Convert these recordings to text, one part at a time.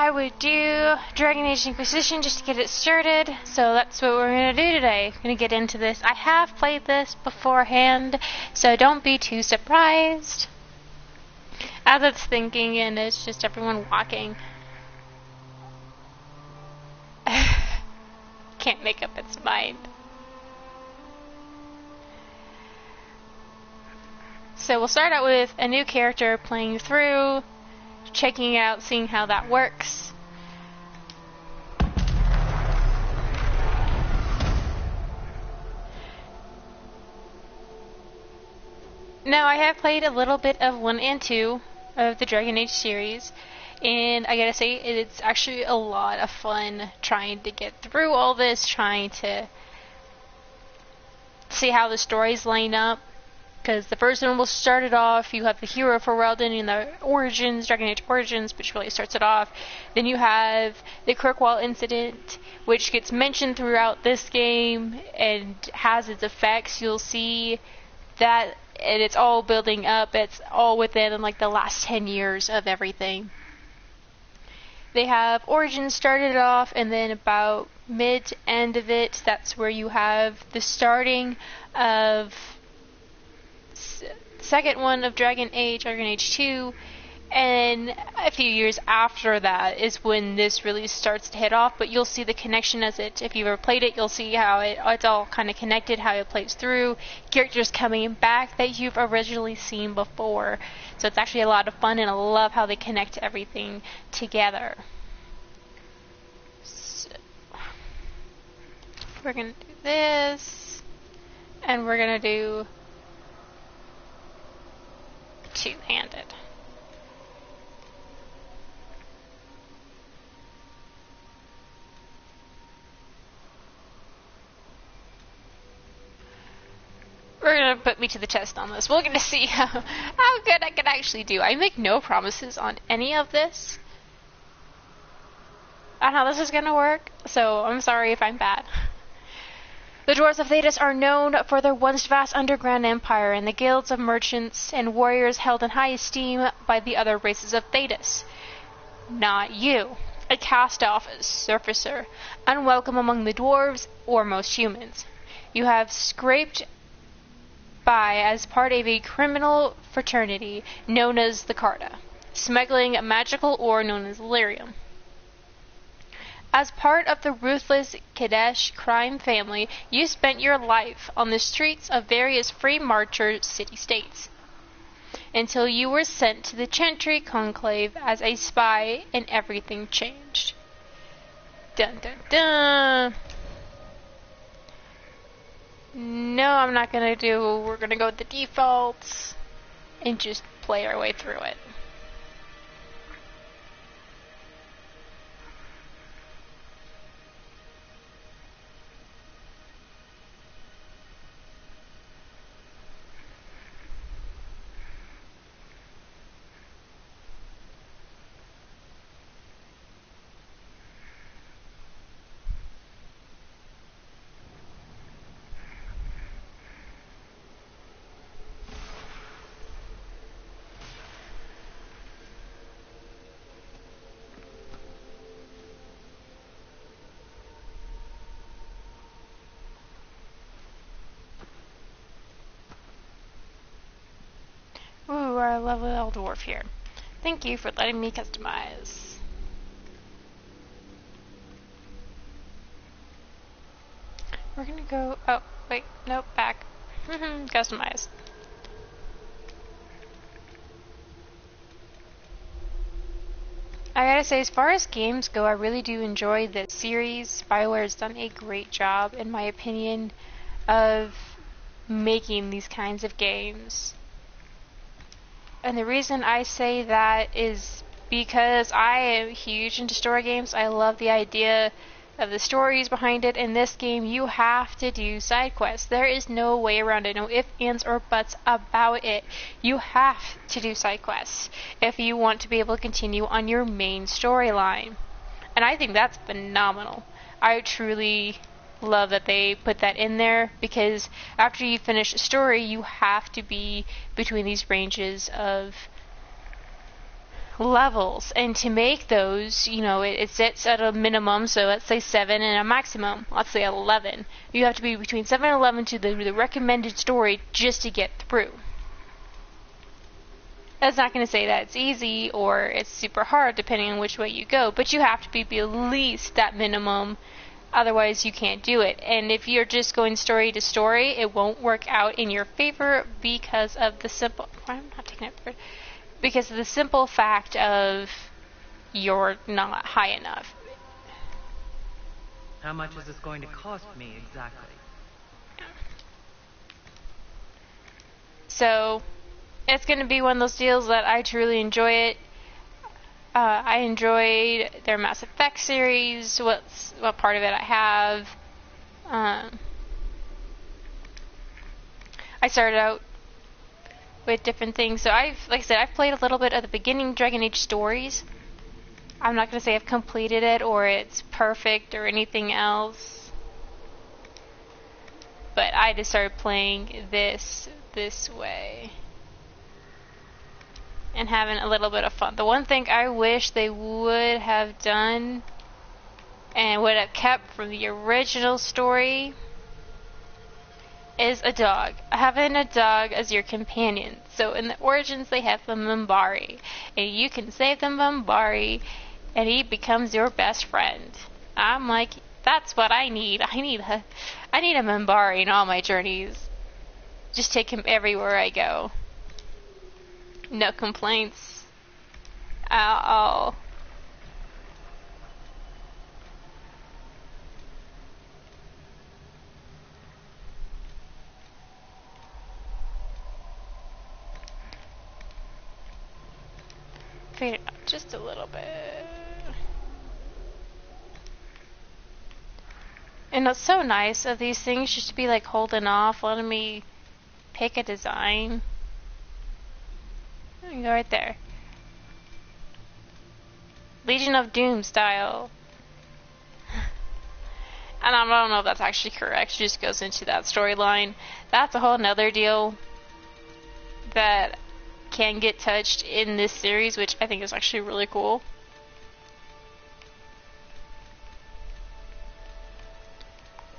I would do Dragon Age Inquisition just to get it started. So that's what we're going to do today. I'm going to get into this. I have played this beforehand, so don't be too surprised. As it's thinking, and it's just everyone walking. Can't make up its mind. So we'll start out with a new character playing through, checking it out, seeing how that works. Now, I have played a little bit of 1 and 2 of the Dragon Age series, and I gotta say, it's actually a lot of fun trying to get through all this, trying to see how the stories line up. Because the first one will start it off, you have the hero for Weldon in the Origins, Dragon Age Origins, which really starts it off. Then you have the Kirkwall incident, which gets mentioned throughout this game and has its effects. You'll see that, and it's all building up. It's all within like the last 10 years of everything. They have Origins started off, and then about mid-end of it, that's where you have the starting of second one of Dragon Age 2, and a few years after that is when this really starts to hit off, but you'll see the connection as it, if you've ever played it, you'll see how it's all kind of connected, how it plays through, characters coming back that you've originally seen before, so it's actually a lot of fun, and I love how they connect everything together. So, we're going to do this, and we're going to do two-handed. We're gonna put me to the test on this. We're gonna see how good I can actually do. I make no promises on any of this on how this is gonna work, so I'm sorry if I'm bad. The Dwarves of Thedas are known for their once vast underground empire and the guilds of merchants and warriors held in high esteem by the other races of Thedas. Not you, a cast-off surfacer, unwelcome among the dwarves or most humans. You have scraped by as part of a criminal fraternity known as the Carta, smuggling a magical ore known as lyrium. As part of the ruthless Kadesh crime family, you spent your life on the streets of various free marcher city-states, until you were sent to the Chantry Conclave as a spy and everything changed. Dun dun dun! No, I'm not gonna do, we're gonna go with the defaults and just play our way through it. Ooh, our lovely little dwarf here. Thank you for letting me customize. We're gonna go, oh, wait, nope, back. Customize. I gotta say, as far as games go, I really do enjoy this series. BioWare has done a great job, in my opinion, of making these kinds of games. And the reason I say that is because I am huge into story games. I love the idea of the stories behind it. In this game, you have to do side quests. There is no way around it, no ifs, ands, or buts about it. You have to do side quests if you want to be able to continue on your main storyline. And I think that's phenomenal. I truly love that they put that in there, because after you finish a story, you have to be between these ranges of levels, and to make those, it sits at a minimum, so let's say 7, and a maximum, let's say 11. You have to be between 7 and 11 to the recommended story just to get through. That's not going to say that it's easy or it's super hard depending on which way you go, but you have to be at least that minimum, otherwise you can't do it. And if you're just going story to story, it won't work out in your favor because of the simple... I'm not taking it... Because of the simple fact of you're not high enough. How much is this going to cost me exactly? So, it's going to be one of those deals that I truly enjoy it. I enjoyed their Mass Effect series, what part of it I have. I started out with different things. So like I said, I've played a little bit of the beginning Dragon Age stories. I'm not going to say I've completed it or it's perfect or anything else. But I just started playing this way. And having a little bit of fun. The one thing I wish they would have done and would have kept from the original story is a dog. Having a dog as your companion. So in the Origins they have the Minbari. And you can save the Minbari and he becomes your best friend. I'm like, that's what I need. I need a Minbari in all my journeys. Just take him everywhere I go. No complaints. I'll fade it up just a little bit. And it's so nice of these things just to be like holding off, letting me pick a design. There you go, right there. Legion of Doom style. And I don't know if that's actually correct. She just goes into that storyline. That's a whole nother deal that can get touched in this series, which I think is actually really cool.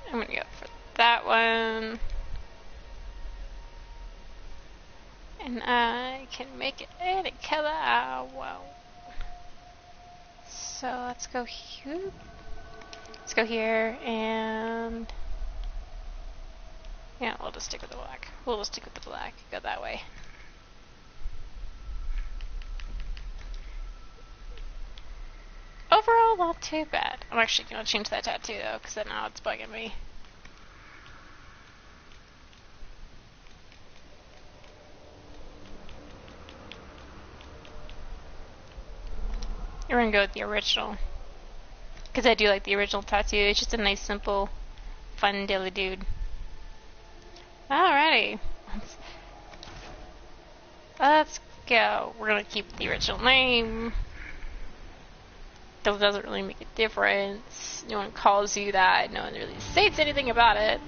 I'm gonna go for that one. And I can make it any color I want. So let's go here. Let's go here and yeah, we'll just stick with the black. We'll just stick with the black. Go that way. Overall, not too bad. I'm actually gonna change that tattoo though, because now it's bugging me. We're gonna go with the original. Because I do like the original tattoo. It's just a nice, simple, fun dilly dude. Alrighty. Let's go. We're gonna keep the original name. It doesn't really make a difference. No one calls you that. No one really states anything about it.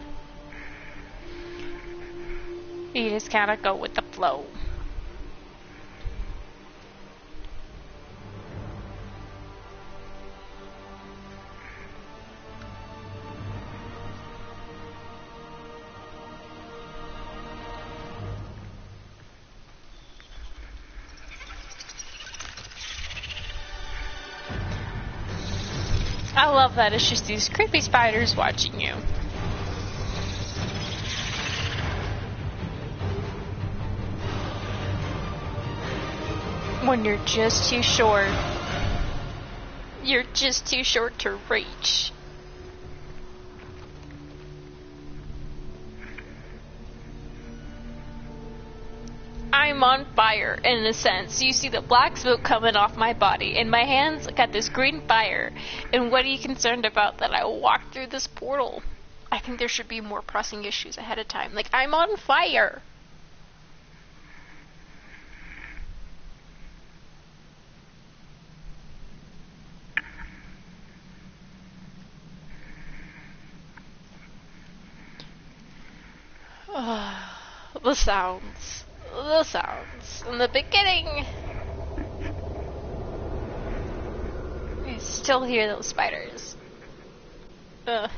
You just kind of go with the flow. I love that it's just these creepy spiders watching you. When you're just too short. You're just too short to reach. I'm on fire, in a sense. You see the black smoke coming off my body, and my hands got this green fire. And what are you concerned about that I walked through this portal? I think there should be more pressing issues ahead of time. Like, I'm on fire! The sounds in the beginning. still hear those spiders. Ugh.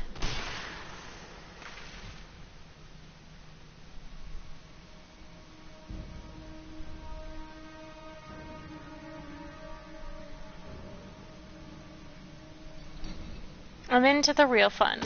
I'm into the real fun.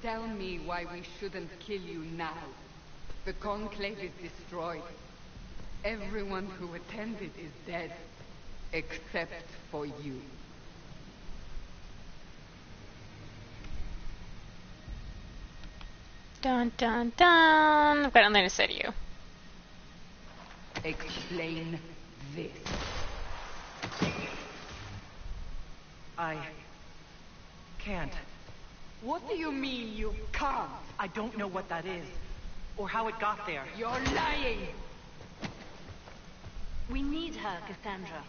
Tell me why we shouldn't kill you now. The Conclave is destroyed. Everyone who attended is dead. Except for you. Dun dun dun. I've got nothing to say to you. Explain this. I can't. What do you mean you can't? I don't know what that is, or how it got there. You're lying! We need her, Cassandra.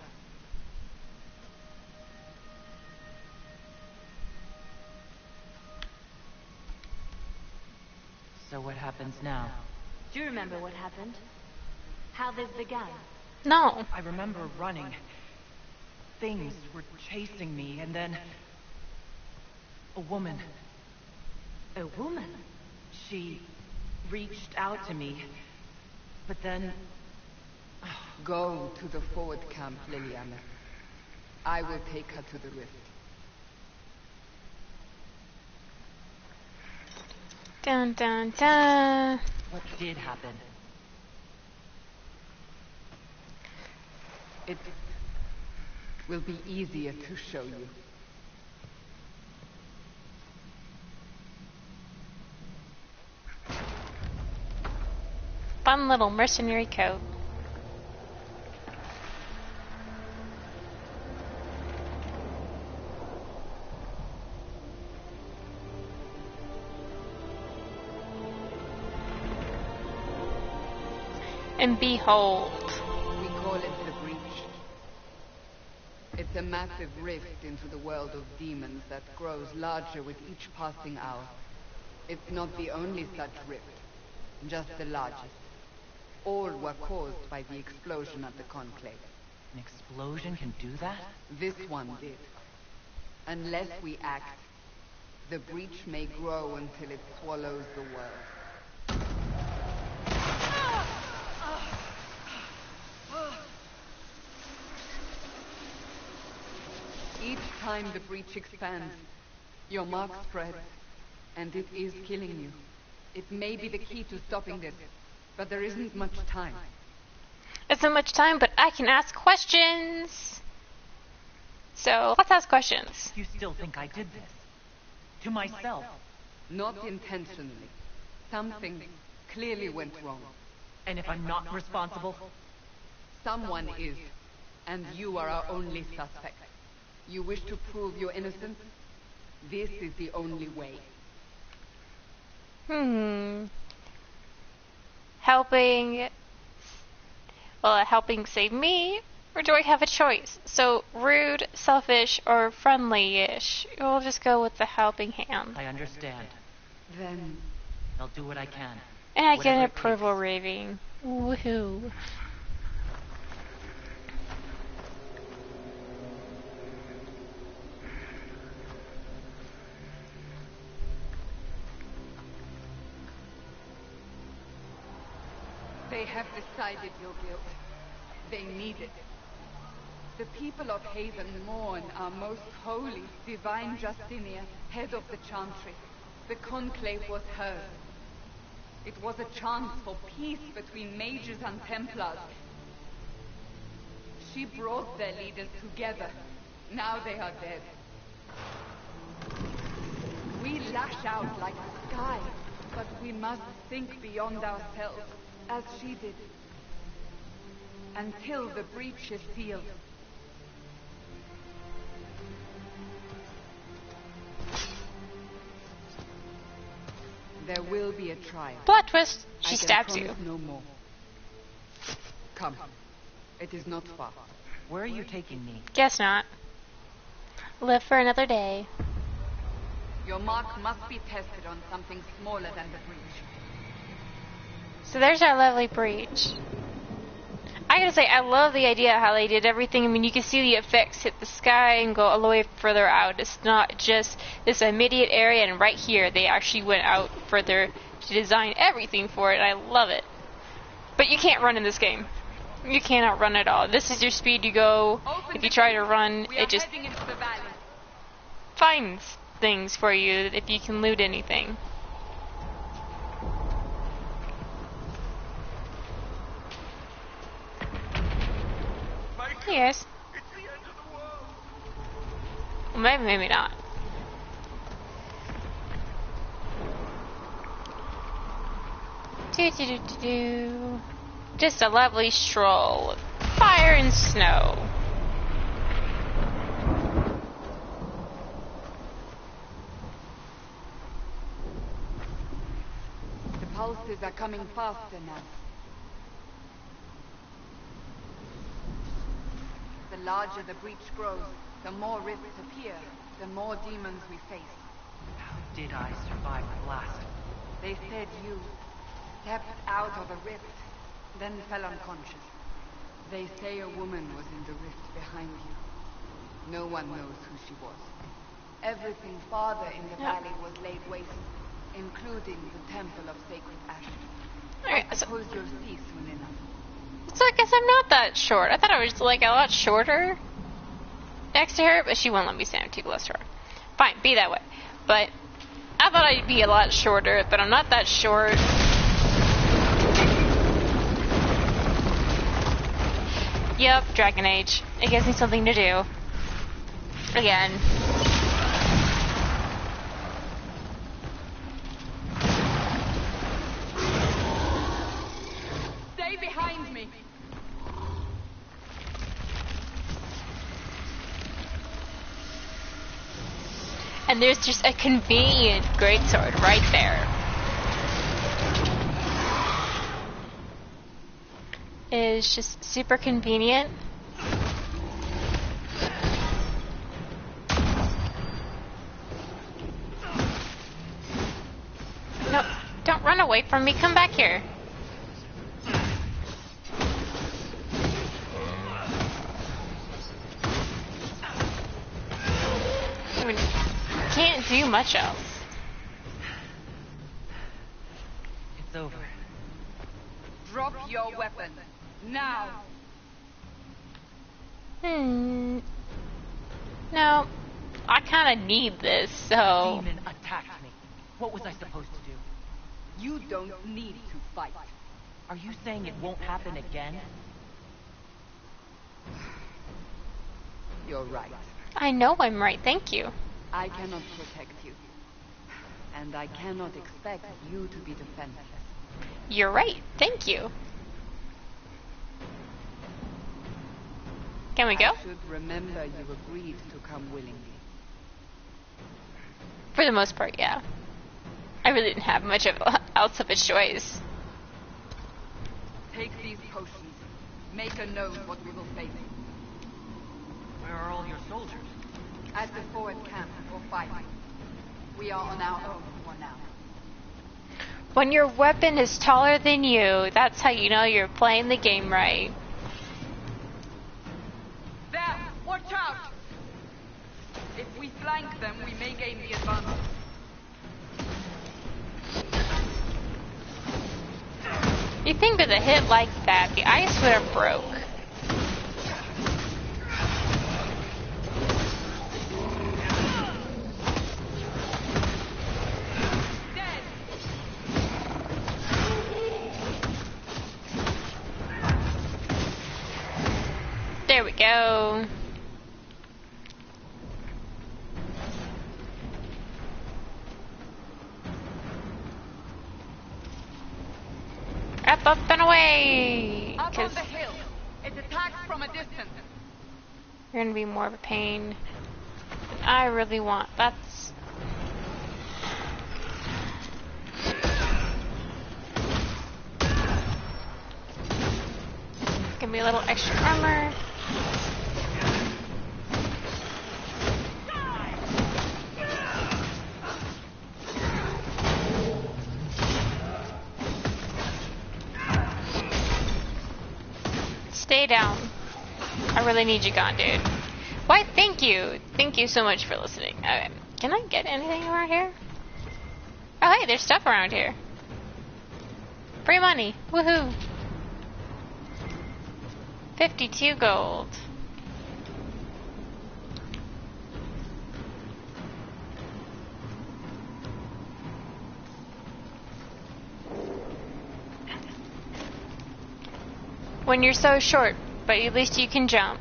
So what happens now? Do you remember what happened? How this began? No. I remember running. Things were chasing me, and then... a woman. A woman? She reached out to me, but then... Go to the forward camp, Liliana. I will take her to the rift. Dun dun dun. What did happen? It will be easier to show you. Fun little mercenary coat. And behold. We call it the Breach. It's a massive rift into the world of demons that grows larger with each passing hour. It's not the only such rift, just the largest. All were caused by the explosion at the Conclave. An explosion can do that? This one did. Unless we act, the breach may grow until it swallows the world. Each time the breach expands, your mark spreads, and it is killing you. It may be the key to stopping this, but there isn't much time. Isn't much time, but I can ask questions. So let's ask questions. You still think I did this? To myself? Not intentionally. Something clearly went wrong. And if I'm not responsible? Someone is, and you are our only suspect. You wish to prove your innocence? This is the only way. Helping save me? Or do I have a choice? So, rude, selfish, or friendly-ish? We'll just go with the helping hand. I understand. Then... I'll do what I can. And I get an Whatever it approval takes. rating. Woohoo. They have decided your guilt. They need it. The people of Haven mourn our most holy, divine Justinia, head of the Chantry. The Conclave was hers. It was a chance for peace between mages and Templars. She brought their leaders together. Now they are dead. We lash out like the sky, but we must think beyond ourselves, as she did. Until the breach is sealed. There will be a trial. Plot twist. I She can stabs you. promise no more. Come. It is not far. Where are you taking me? Guess not. Live for another day. Your mark must be tested on something smaller than the breach. So there's our lovely breach. I gotta say, I love the idea how they did everything. I mean, you can see the effects hit the sky and go all the way further out. It's not just this immediate area, and right here, they actually went out further to design everything for it, and I love it. But you can't run in this game. You cannot run at all. This is your speed you go. If you try to run, it just finds things for you if you can loot anything. Yes. It's the end of the world. Well, maybe, maybe not. Do. Just a lovely stroll of fire and snow. The pulses are coming faster now. The larger the breach grows, the more rifts appear, the more demons we face. How did I survive the blast? They said you stepped out of a rift, then fell unconscious. They say a woman was in the rift behind you. No one knows who she was. Everything farther in the valley was laid waste, including the Temple of Sacred Ashes. Alright, I suppose you'll see soon enough. so I guess I'm not that short. I thought I was like a lot shorter next to her, but she won't let me stand too close to her. Fine, be that way. But I thought I'd be a lot shorter, but I'm not that short. Yep, Dragon Age. It gives me something to do. Again. Stay behind me! And there's just a convenient greatsword right there. It is just super convenient. No, don't run away from me. Come back here. I mean, can't do much else. It's over. Drop your weapon. Now! No, I kind of need this, so... Demon attacked me. What was I supposed to do? You don't need to fight. Are you saying it won't happen again? You're right. I know I'm right, thank you. I cannot protect you. And I cannot expect you to be defenseless. You're right, thank you. Can we go? I should remember you agreed to come willingly. For the most part, yeah. I really didn't have much else of a choice. Take these potions. Make a note what we will face. Where are all your soldiers? At the forward camp or fighting. We are on our own for now. When your weapon is taller than you, that's how you know you're playing the game right. There! Watch out! If we flank them, we may gain the advantage. You think with a hit like that, the ice would have broke. Dead! There we go. Up and away! Up on 'Cause the hill. It attacks from a distance. you're gonna be more of a pain than I really want. That's... Give me a little extra armor. Stay down. I really need you gone, dude. Why, thank you. Thank you so much for listening. Okay. Can I get anything around here? Oh, hey, there's stuff around here. Free money. Woohoo. 52 gold. When you're so short, but at least you can jump.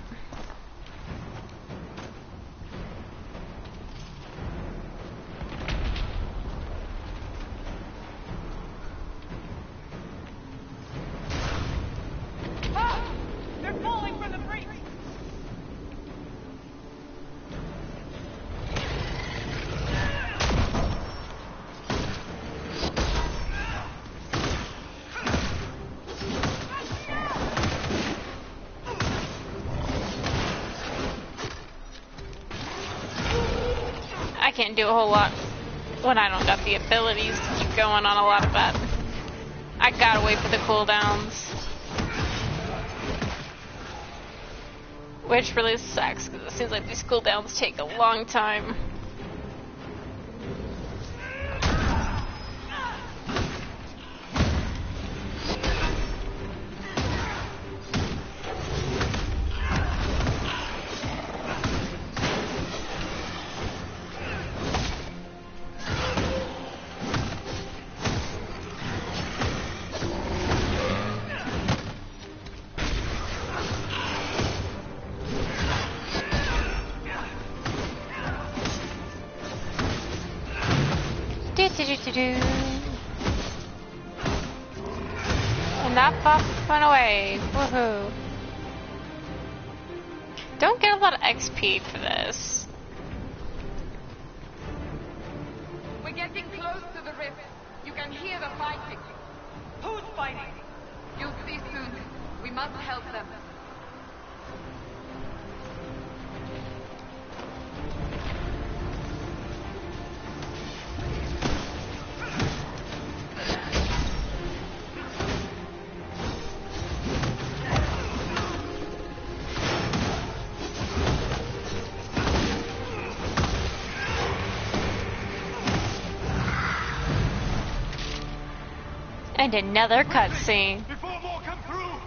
They're falling from the breach! I can't do a whole lot when I don't got the abilities to keep going on a lot of that. I gotta wait for the cooldowns. Which really sucks, because it seems like these cooldowns take a long time. And that pop went away. Woohoo. Don't get a lot of XP for this. We're getting close to the rift. You can hear the fighting. Who's fighting? You'll see soon. We must help them. And another cutscene. Before more come through!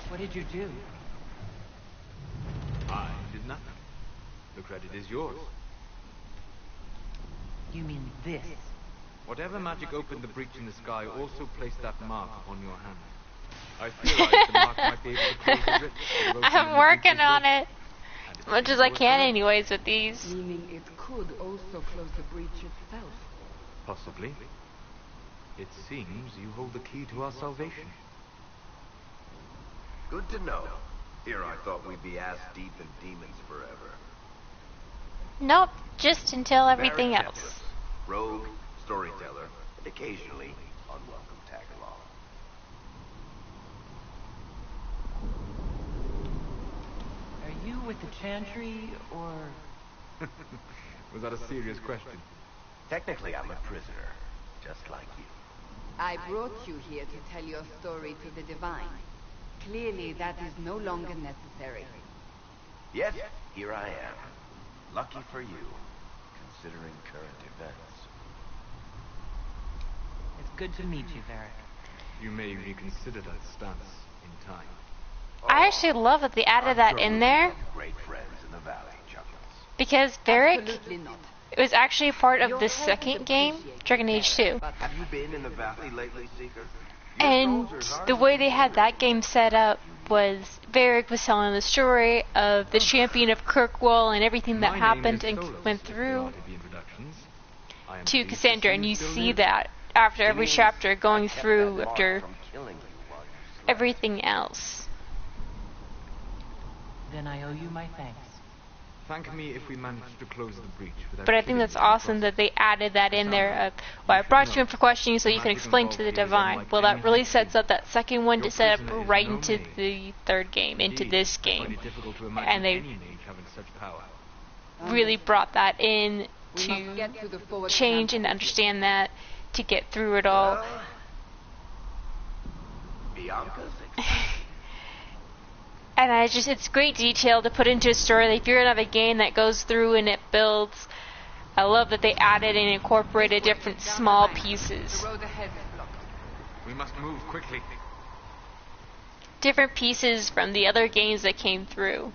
What did you do? I did nothing. The credit is yours. You mean this? Whatever magic opened the breach in the sky also placed that mark upon your hand. I theorized the mark might be able to close the rift. I'm working on it. As much as I can anyways with these. Meaning it could also close the breach itself. Possibly. It seems you hold the key to our salvation. Good to know. Here I thought we'd be ass deep in demons forever. Nope, just until everything Barrack else. Templar, rogue, storyteller, and occasionally unwelcome tag-along. Are you with the Chantry, or... Was that a serious question? Technically, I'm a prisoner, just like you. I brought you here to tell your story to the Divine. Clearly, that is no longer necessary. Yet, here I am. Lucky for you, considering current events. It's good to meet you, Varric. You may reconsider that stance in time. I actually love that they added that in there, Great friends in the valley, Chuckles. because Varric, Absolutely not. it was actually part of Your the help second is game, appreciated, Dragon Age 2. but Have you been in the valley lately, Seeker? And the way they had that game set up was Varric was telling the story of the champion of Kirkwall and everything that My name happened is and Solos, went if you through wanted the introductions. I am to pleased Cassandra, see and you still see live. that after every It means chapter going I kept through that mark after from killing you while you slept. everything else. Then I owe you my thanks. Thank me if we manage to close the breach without But I think killing that's you in the awesome that they added that in there of, well, I brought you in for questioning so you can explain to the Divine. Well, that really sets up that second one to set up right into the third game, into Indeed, this I find game. it difficult to imagine And they any mage having such power. really brought that in We must get to the forward change camp. and understand that to get through it all. Well, Bianca's And it's great detail to put into a story. Like, if you're gonna have a game that goes through and it builds, I love that they added and incorporated different Down the small line. pieces. The road ahead is blocked. We must move quickly. Different pieces from the other games that came through.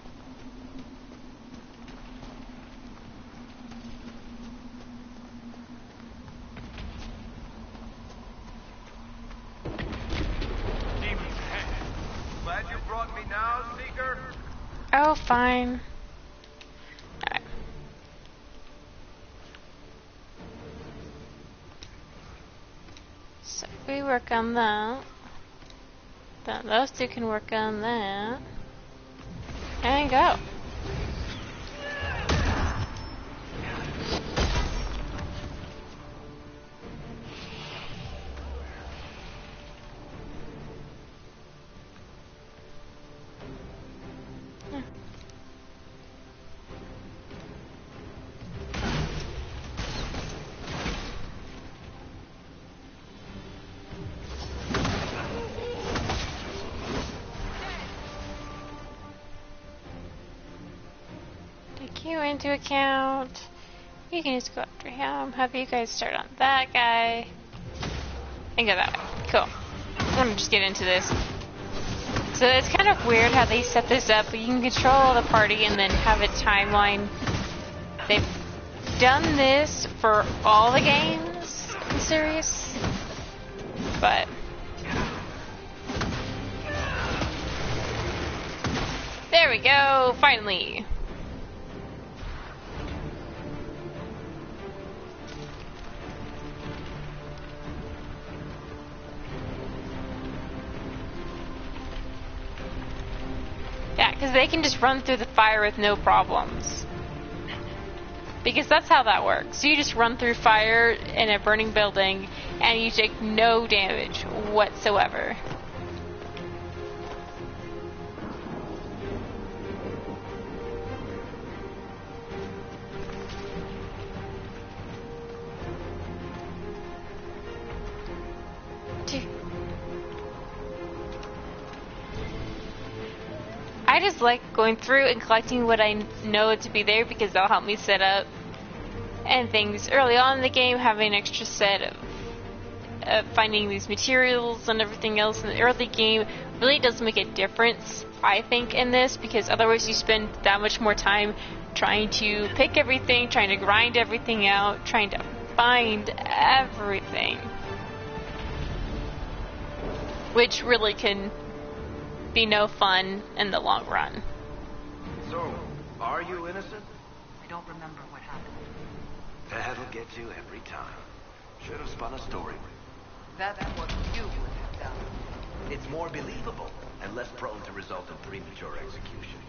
demons ahead. Glad you brought me now, Seeker. Oh, fine. Alright. So we work on that. Then those two can work on that. And go. Take you into account. You can just go after him. Have you guys start on that guy. And go that way. Cool. I'm gonna just get into this. So it's kind of weird how they set this up, but you can control the party and then have a timeline. They've done this for all the games in the series, but there we go, finally. Yeah, because they can just run through the fire with no problems. Because that's how that works. You just run through fire in a burning building and you take no damage whatsoever. I just like going through and collecting what I know to be there because that'll help me set up and things early on in the game, having an extra set of finding these materials and everything else in the early game really does make a difference, I think, in this, because otherwise you spend that much more time trying to pick everything, trying to grind everything out, trying to find everything, which really can be no fun in the long run. So, are you innocent? I don't remember what happened. That'll get you every time. Should have spun a story. That's what you would have done. It's more believable and less prone to result in premature execution.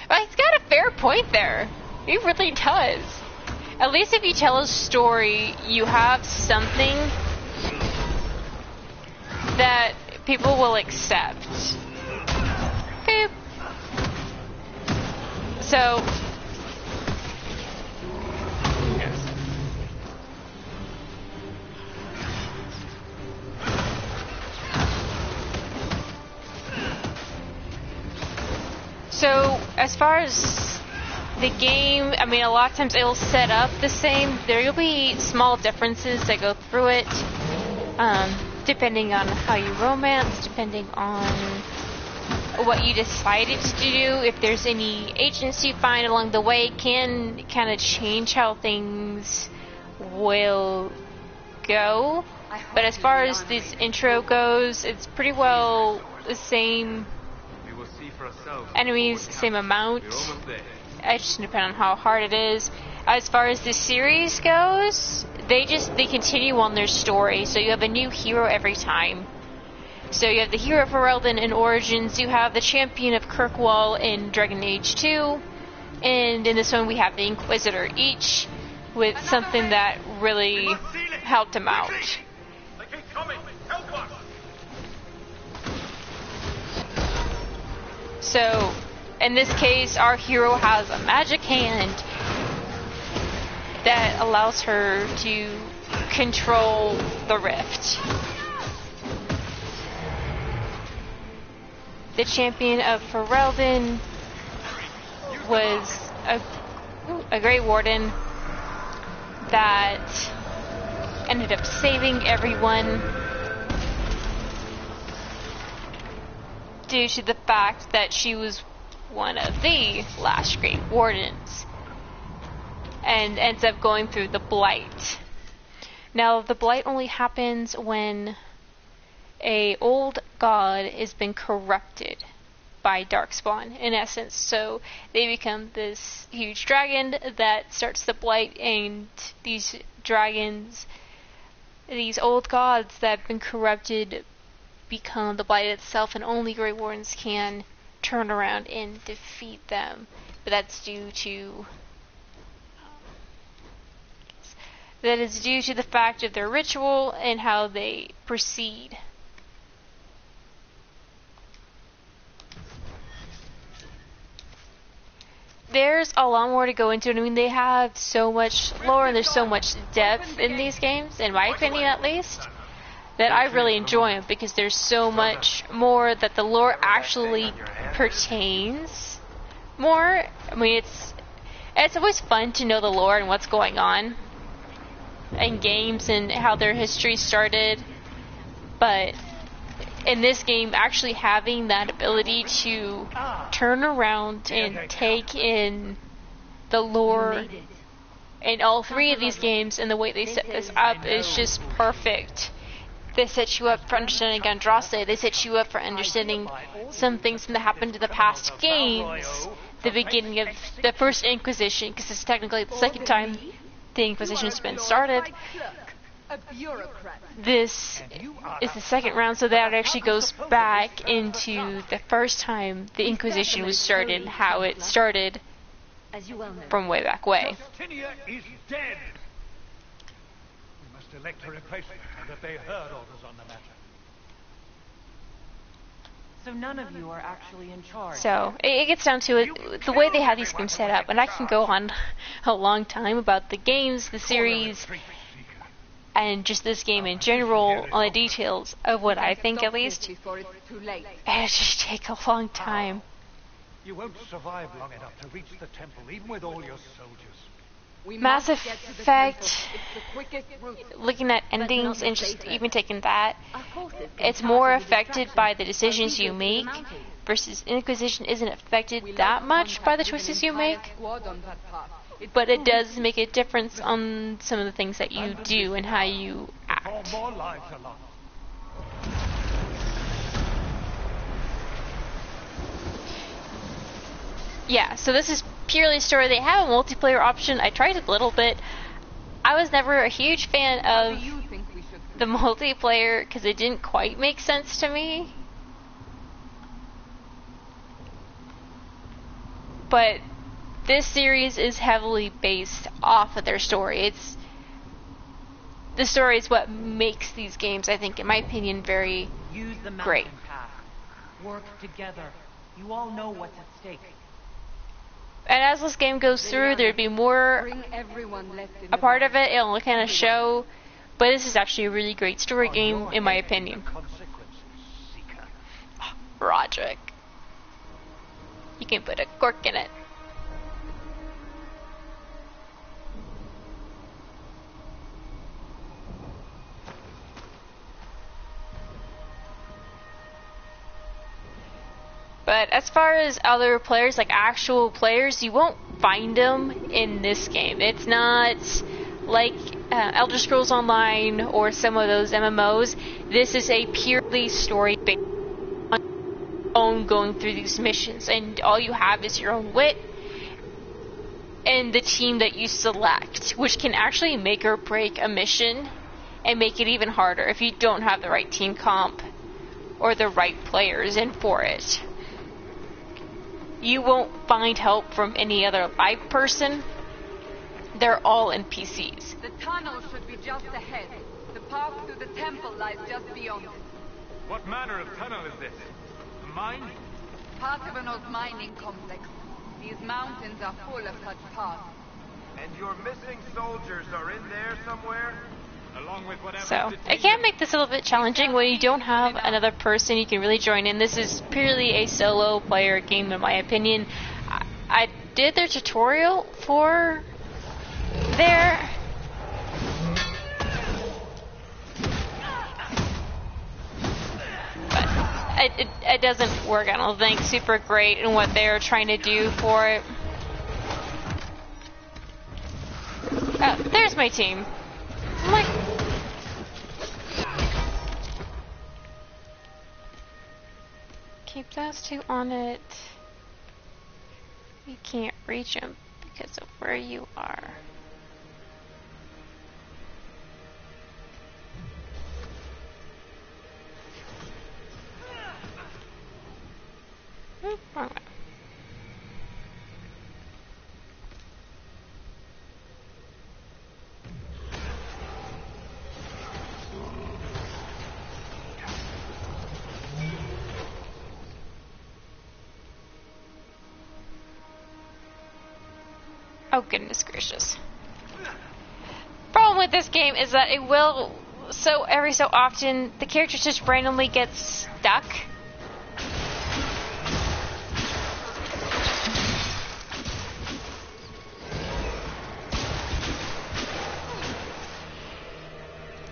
Well, he's got a fair point there. He really does. At least if you tell a story, you have something that people will accept. Boop. So, as far as the game, I mean, a lot of times it'll set up the same. There will be small differences that go through it, depending on how you romance, depending on what you decided to do. If there's any agents you find along the way, it can kind of change how things will go. But as far as this intro goes, it's pretty well the same. We will see for ourselves. Enemies, same amount. We're almost there. It just depends on how hard it is. As far as the series goes, they continue on their story. So you have a new hero every time. So you have the hero of Ferelden in Origins, you have the champion of Kirkwall in Dragon Age 2, and in this one we have the Inquisitor, each with something that really helped him out. They keep coming. Help us. So, in this case, our hero has a magic hand that allows her to control the rift. The champion of Ferelden was a Grey Warden that ended up saving everyone due to the fact that she was one of the last Grey Wardens and ends up going through the Blight. Now, the Blight only happens when a old god has been corrupted by Darkspawn, in essence. So they become this huge dragon that starts the Blight, and these dragons, these old gods that have been corrupted, become the Blight itself, and only Grey Wardens can turn around and defeat them. But that's due to the fact of their ritual and how they proceed. There's a lot more to go into it. I mean, they have so much lore and there's so much depth in these games, in my opinion at least, that I really enjoy them because there's so much more that the lore actually pertains more. I mean, it's always fun to know the lore and what's going on in games and how their history started, but in this game, actually having that ability to turn around and take in the lore in all three of these games and the way they set this up is just perfect. They set you up for understanding Andraste. They set you up for understanding some things that happened in the past games, the beginning of the first Inquisition, because it's technically the second time the Inquisition's been started. This is the second round, so that actually goes back into the first time the Inquisition was started, how it started from way back way. Justinia is dead. We must elect a replacement and obey her orders on the matter. So none of you are actually in charge. So, it gets down to it, the way they have these games set up, and I can go on a long time about the games, the series, and just this game in general, on the details of what I think at least. It just take a long time. You won't survive long enough to reach the temple, even with all your soldiers. Mass Effect, looking at endings and just even taking that, it's more affected by the decisions you make, versus Inquisition isn't affected that much by the choices you make. But it does make a difference on some of the things that you do and how you act. More lives are lost. Yeah, so this is purely story. They have a multiplayer option. I tried a little bit. I was never a huge fan of the multiplayer because it didn't quite make sense to me. But this series is heavily based off of their story. The story is what makes these games, I think, in my opinion, very Use the great. mountain path. Work together. You all know what's at stake. And as this game goes through, there'd be more a part of it. It'll kind of show, but this is actually a really great story game, in my opinion. Roderick. You can put a cork in it. But as far as other players, like actual players, you won't find them in this game. It's not like Elder Scrolls Online or some of those MMOs. This is a purely story-based on going through these missions, and all you have is your own wit and the team that you select, which can actually make or break a mission and make it even harder if you don't have the right team comp or the right players in for it. You won't find help from any other live person. They're all NPCs. The tunnel should be just ahead. The path to the temple lies just beyond. What manner of tunnel is this? A mine? Part of an old mining complex. These mountains are full of such paths. And your missing soldiers are in there somewhere? Along with whatever. So, I can make this a little bit challenging when you don't have another person you can really join in. This is purely a solo player game in my opinion. I did their tutorial for their... But it doesn't work, I don't think, super great in what they're trying to do for it. Oh, there's my team. I'm like... Keep those two on it. You can't reach them because of where you are. Wrong way. Oh goodness gracious. Problem with this game is that it will, so every so often, the characters just randomly get stuck.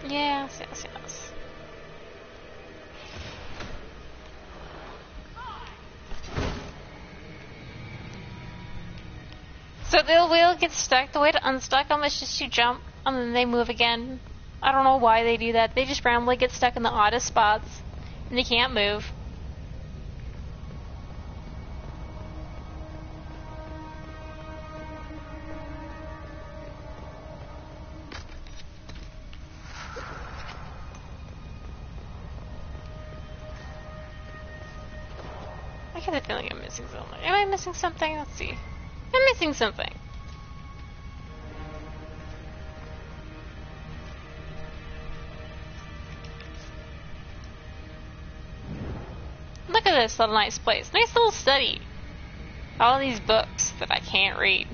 Yes. So they will get stuck. The way to unstuck them is just to jump, and then they move again. I don't know why they do that. They just randomly get stuck in the oddest spots, and they can't move. I get the feeling I'm missing something. Am I missing something? Let's see. I'm missing something. Look at this little nice place. Nice little study. All these books that I can't read.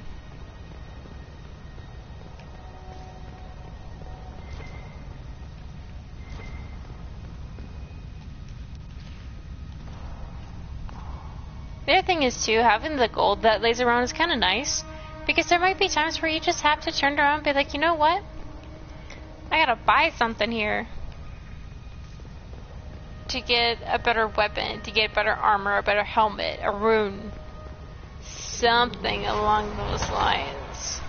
The other thing is too, having the gold that lays around is kind of nice, because there might be times where you just have to turn around and be like, you know what? I gotta buy something here to get a better weapon, to get better armor, a better helmet, a rune, something along those lines.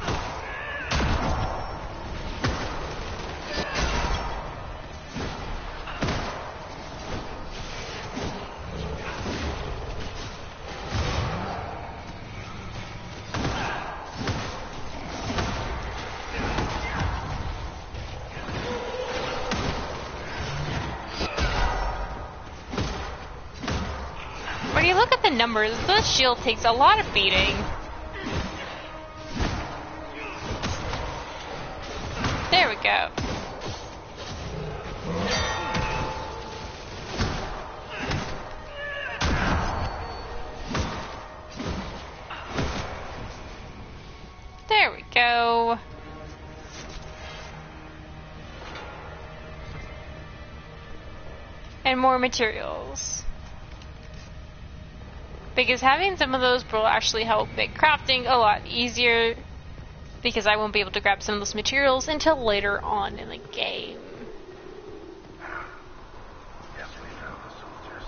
When you look at the numbers, this shield takes a lot of beating. There we go. There we go. And more materials. Because having some of those will actually help make crafting a lot easier, because I won't be able to grab some of those materials until later on in the game. Yes, we found the soldiers.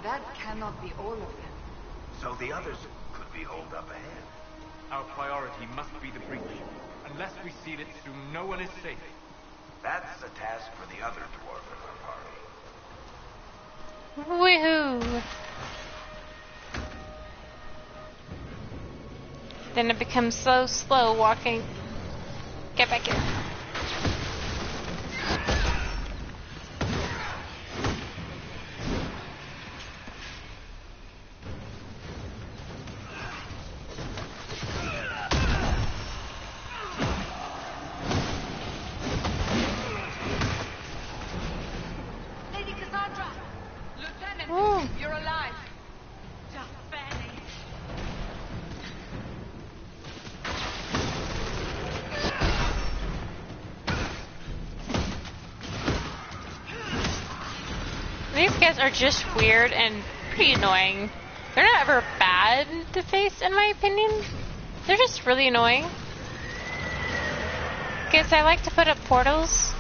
That cannot be all of them. So the others could be holed up ahead. Our priority must be the breach. Unless we seal it soon, no one is safe. That's a task for the other dwarf in our party. Woohoo! Then it becomes so slow walking. Get back here. Lady Cassandra! Lieutenant, Ooh. you're alive. Just barely. These guys are just weird and pretty annoying. They're not ever bad to face, in my opinion. They're just really annoying. Because I like to put up portals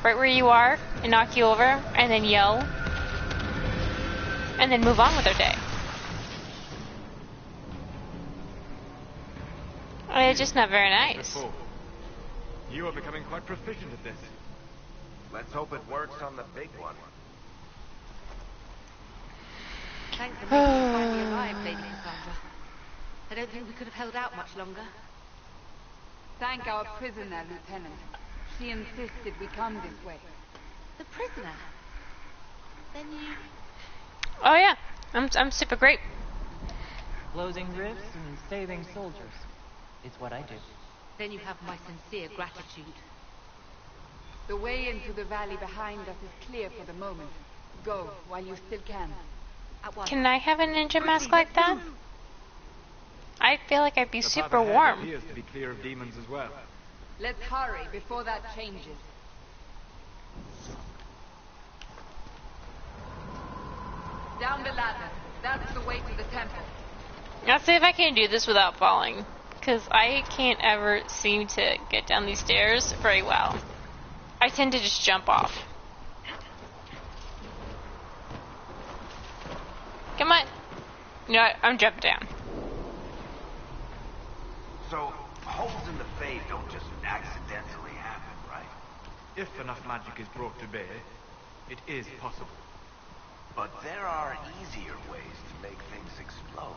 right where you are and knock you over and then yell. And then move on with their day. It's just not very nice. You are becoming quite proficient at this. Let's hope it works on the big one. Thanks for making us finally arrive, Lady Cassandra. I don't think we could have held out much longer. Thank our prisoner, Lieutenant. She insisted we come this way. The prisoner? Then you... Oh yeah, I'm super great. Closing rifts and saving soldiers. It's what I do. Then you have my sincere gratitude. The way into the valley behind us is clear for the moment. Go while you still can. At once. Can I have a ninja mask like that? I feel like I'd be The super path ahead warm. appears to be clear of demons as well. Let's hurry before that changes. Down the ladder. That's the way to the temple. I'll see if I can do this without falling. Because I can't ever seem to get down these stairs very well. I tend to just jump off. Come on. You know what? I'm jumping down. So, holes in the fade don't just accidentally happen, right? If enough magic is brought to bear, it is possible. But there are easier ways to make things explode.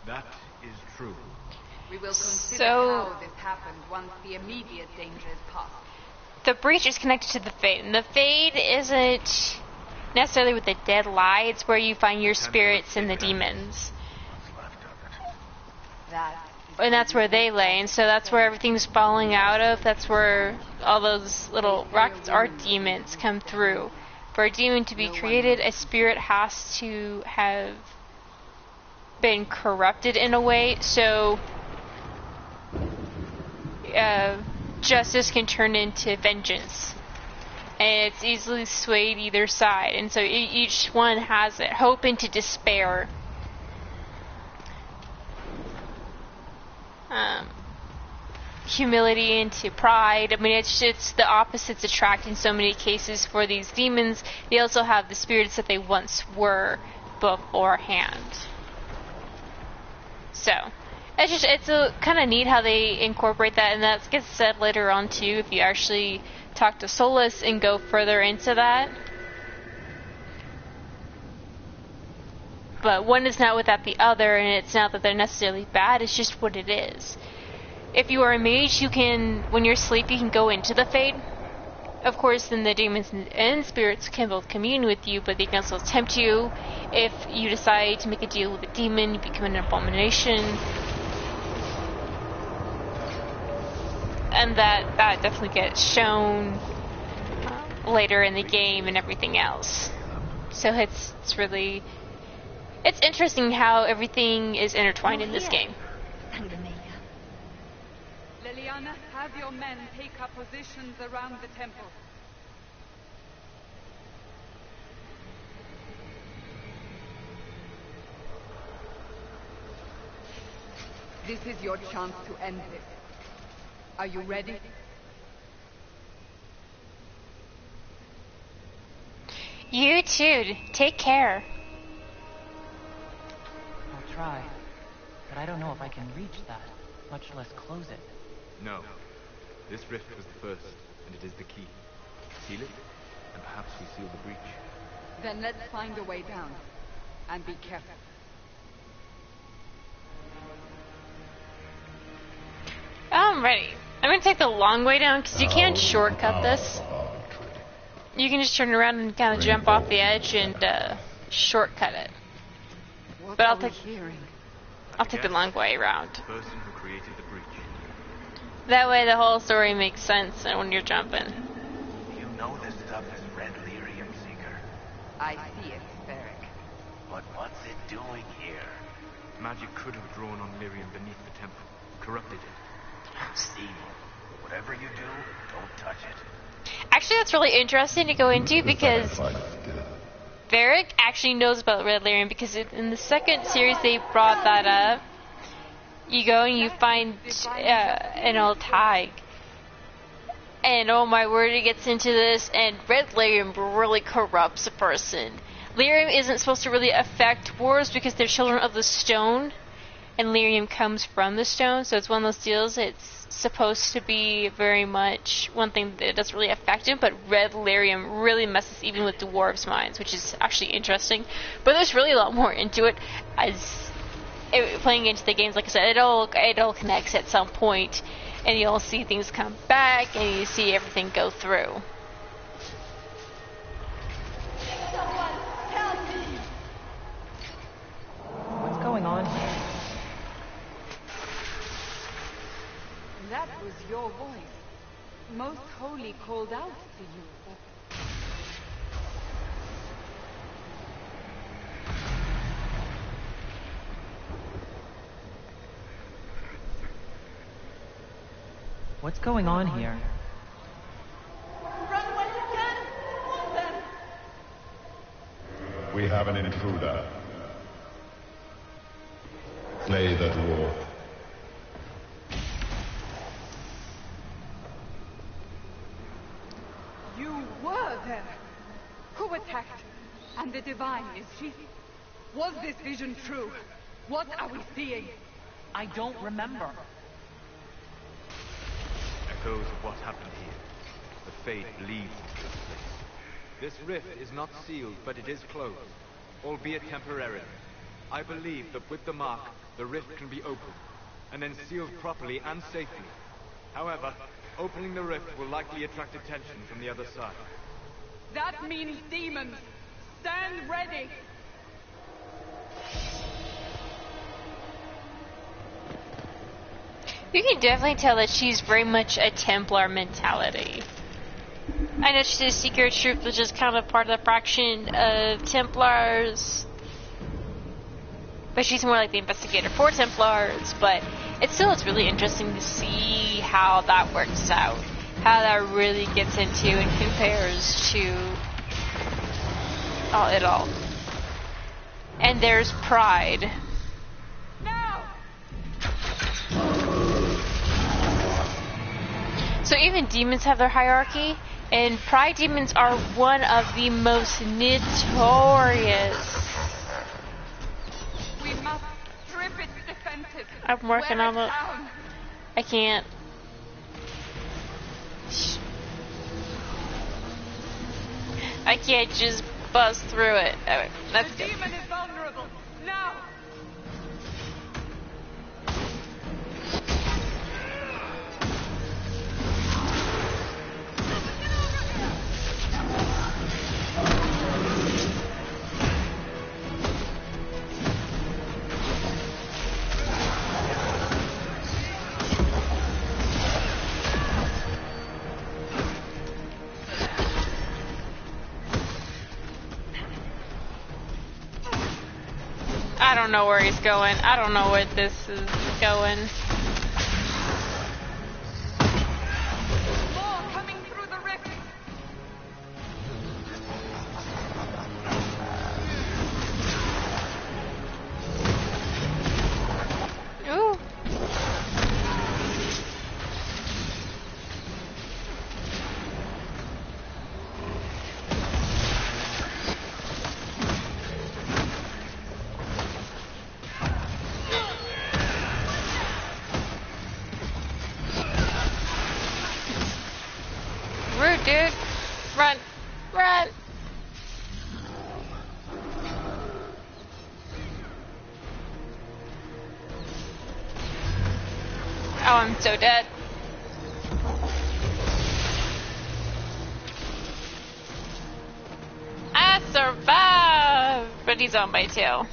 That is true. We will consider So- how this happened once the immediate danger is past. The breach is connected to the Fade. And the Fade isn't necessarily with the dead lie. It's where you find your spirits and the demons. What's left of it. That is And that's where they lay. And so that's where everything's falling out of. That's where all those little rockets are demons come through. For a demon to be created, a spirit has to have been corrupted in a way. So justice can turn into vengeance. And it's easily swayed either side. And so each one has it. Hope into despair. Humility into pride. I mean, it's the opposites attract in so many cases for these demons. They also have the spirits that they once were beforehand. So, it's a kind of neat how they incorporate that, and that gets said later on too if you actually talk to Solus and go further into that. But one is not without the other, and it's not that they're necessarily bad, it's just what it is. If you are a mage, you can, when you're asleep, you can go into the Fade. Of course, then the demons and spirits can both commune with you, but they can also tempt you. If you decide to make a deal with a demon, you become an abomination. And that definitely gets shown later in the game and everything else. So it's really... It's interesting how everything is intertwined in this game. Liliana, have your men take up positions around the temple. This is your chance to end this. Are you ready? You too. Take care. I'll try. But I don't know if I can reach that, much less close it. No. This rift was the first, and it is the key. Seal it, and perhaps we seal the breach. Then let's find a way down. And be careful. I'm ready. I'm gonna take the long way down because you can't shortcut this. You can just turn around and kind of jump off the edge and shortcut it. But I'll take the long way around. The person who created the breach. That way the whole story makes sense when you're jumping. You know this stuff is red lyrium, Seeker. I see it, Varric. But what's it doing here? Magic could have drawn on lyrium beneath the temple, corrupted it. Steve, whatever you do, don't touch it. Actually, that's really interesting to go into because Varric actually knows about Red Lyrium because in the second series they brought that up. You go and you find an old tag. And oh my word, it gets into this, and Red Lyrium really corrupts a person. Lyrium isn't supposed to really affect dwarves because they're children of the stone, and Lyrium comes from the stone, so it's one of those deals. It's supposed to be very much one thing that doesn't really affect him, but Red Lyrium really messes even with dwarves' minds, which is actually interesting. But there's really a lot more into it. Playing into the games, like I said, it all connects at some point, and you'll see things come back, and you see everything go through. What's going on here? That was your voice. Most Holy called out to you, but... What's going on here? Run when you can! Hold them! We have an intruder. Slay the dwarf. You were there! Who attacked? And the Divine, is she? Was this vision true? What are we seeing? I don't remember. Echoes of what happened here. The fate bleeds into this place. This rift is not sealed, but it is closed, albeit temporarily. I believe that with the mark, the rift can be opened, and then sealed properly and safely. However, opening the rift will likely attract attention from the other side. That means demons! Stand ready! You can definitely tell that she's very much a Templar mentality. I know she's a secret troop, which is kind of part of the faction of Templars. But she's more like the investigator for Templars. But it's really interesting to see how that works out. How that really gets into and compares to it all. And there's pride. So even demons have their hierarchy, and pride demons are one of the most notorious. We must strip its defenses. I'm working on it. Down. I can't. I can't just buzz through it. Alright, let's The go. demon is vulnerable. Now! I don't know where he's going. I don't know where this is going. More coming through the rift. Ooh. Rude, dude. Run. Run. Oh, I'm so dead. I survived! But he's on my tail.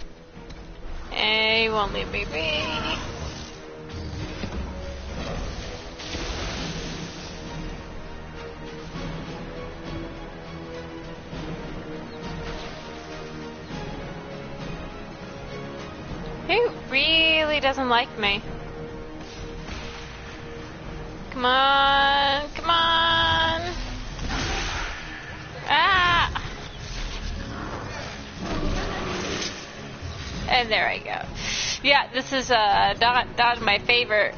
And he won't leave me be. He really doesn't like me. Come on, come on. Ah! And there I go. Yeah, this is not my favorite.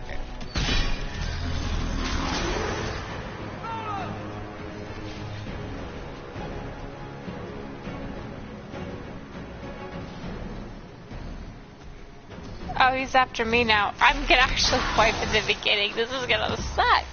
Oh, he's after me now. I'm gonna actually wipe in the beginning. This is gonna suck.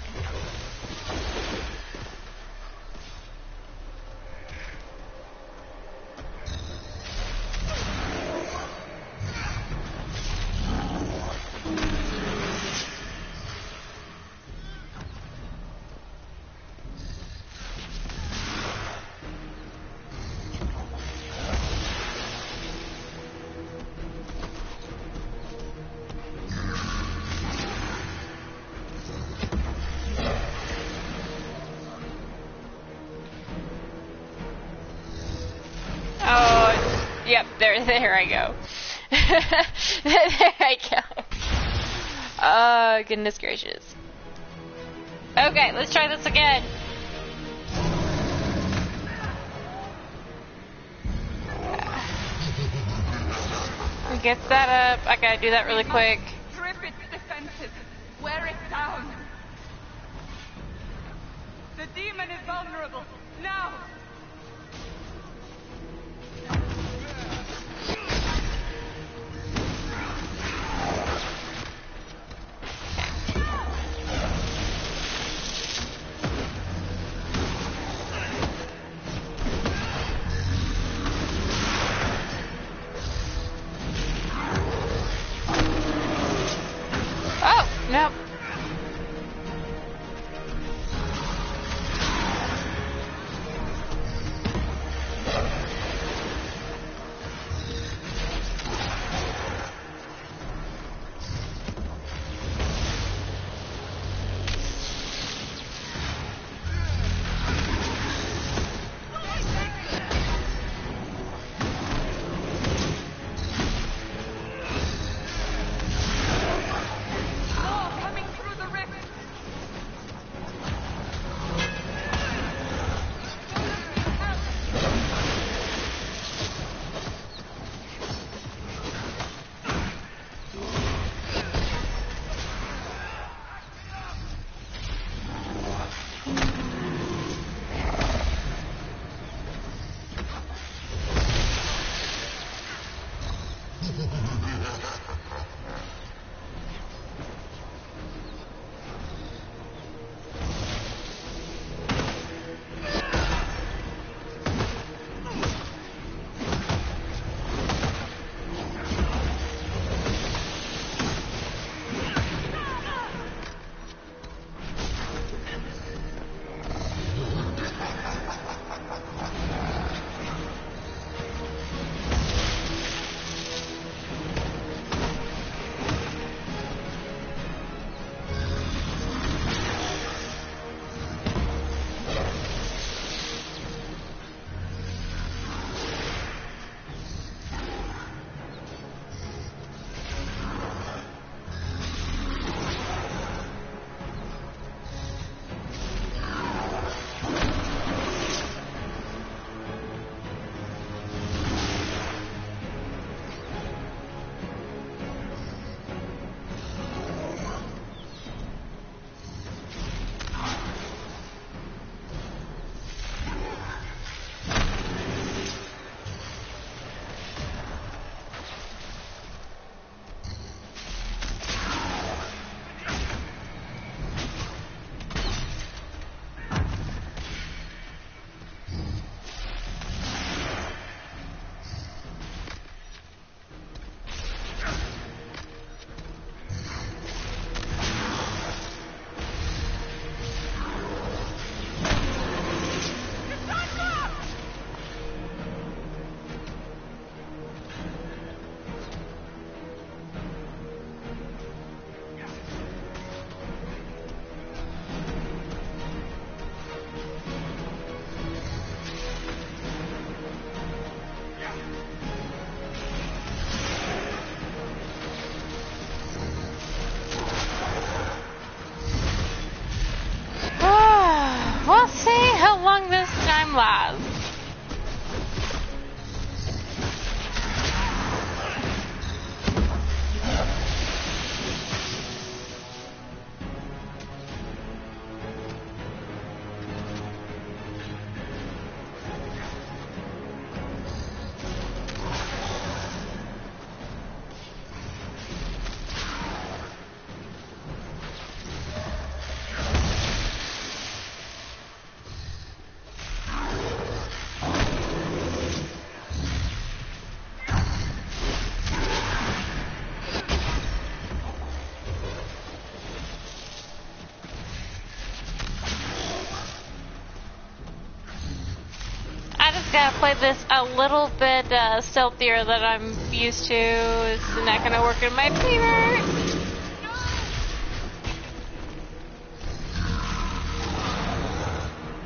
Yep, there I go. There I go. Oh, goodness gracious. Okay, let's try this again. Get that up. I gotta do that really quick. Strip its defenses. Wear it down. The demon is vulnerable. Now! Oh, nope. We'll see how long this time lasts. gotta play this a little bit stealthier than I'm used to. It's not gonna work in my favor.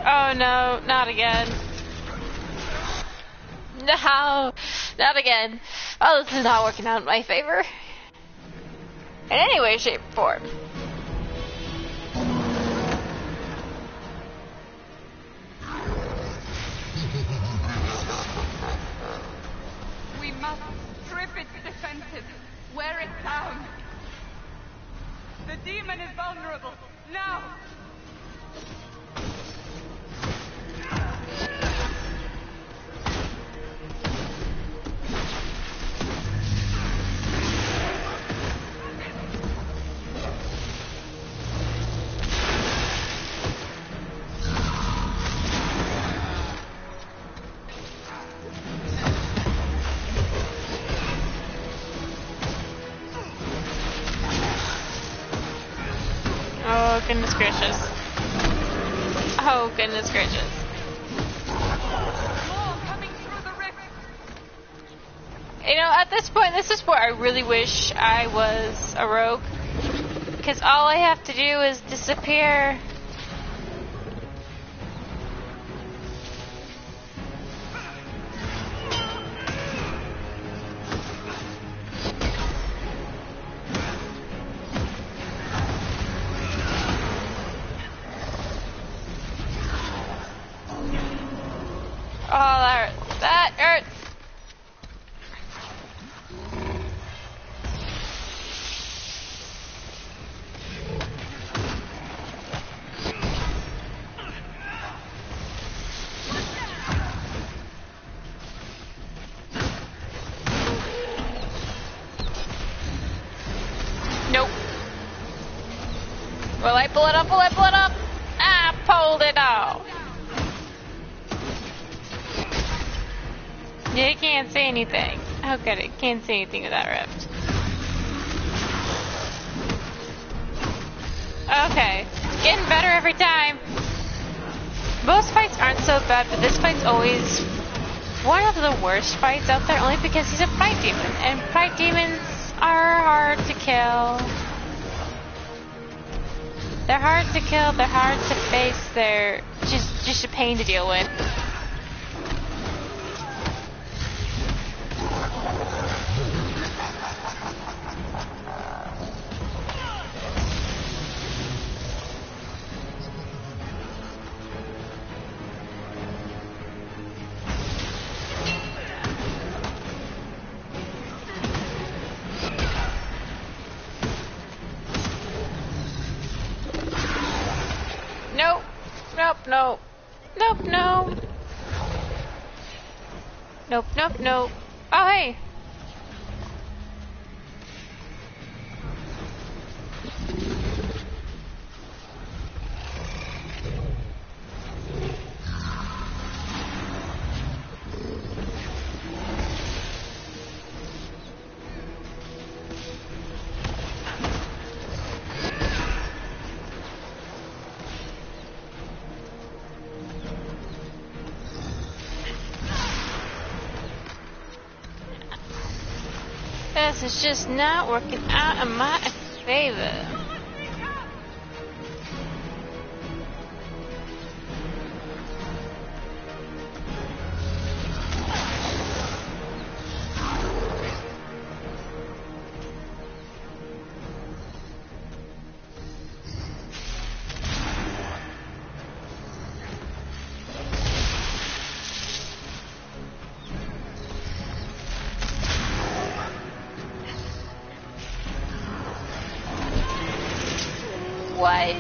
Oh no, not again. No, not again. Oh, this is not working out in my favor. In any way, shape, or form. We must strip its defenses, wear it down. The demon is vulnerable. Now! Oh, goodness gracious. Oh, goodness gracious. You know, at this point, this is where I really wish I was a rogue. Because all I have to do is disappear. Oh, that hurt. Nope. Will I pull it up? Will I pull it up? I pulled it off. Yeah, it can't say anything. Oh good, it can't say anything with that rift. Okay, it's getting better every time. Most fights aren't so bad, but this fight's always one of the worst fights out there, only because he's a fight demon, and fight demons are hard to kill. They're hard to kill, they're hard to face, they're just a pain to deal with. Nope. Nope, no. Nope, no. Nope, nope, nope. Oh, hey. This is just not working out in my favor. What?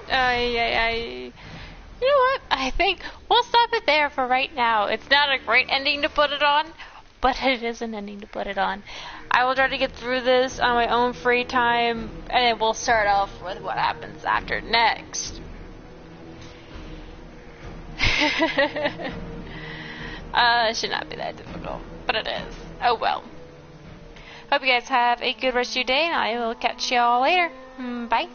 You know what? I think we'll stop it there for right now. It's not a great ending to put it on, but it is an ending to put it on. I will try to get through this on my own free time, and then we'll start off with what happens after next. It should not be that difficult, but it is. Oh well. Hope you guys have a good rest of your day, and I will catch y'all later. Bye.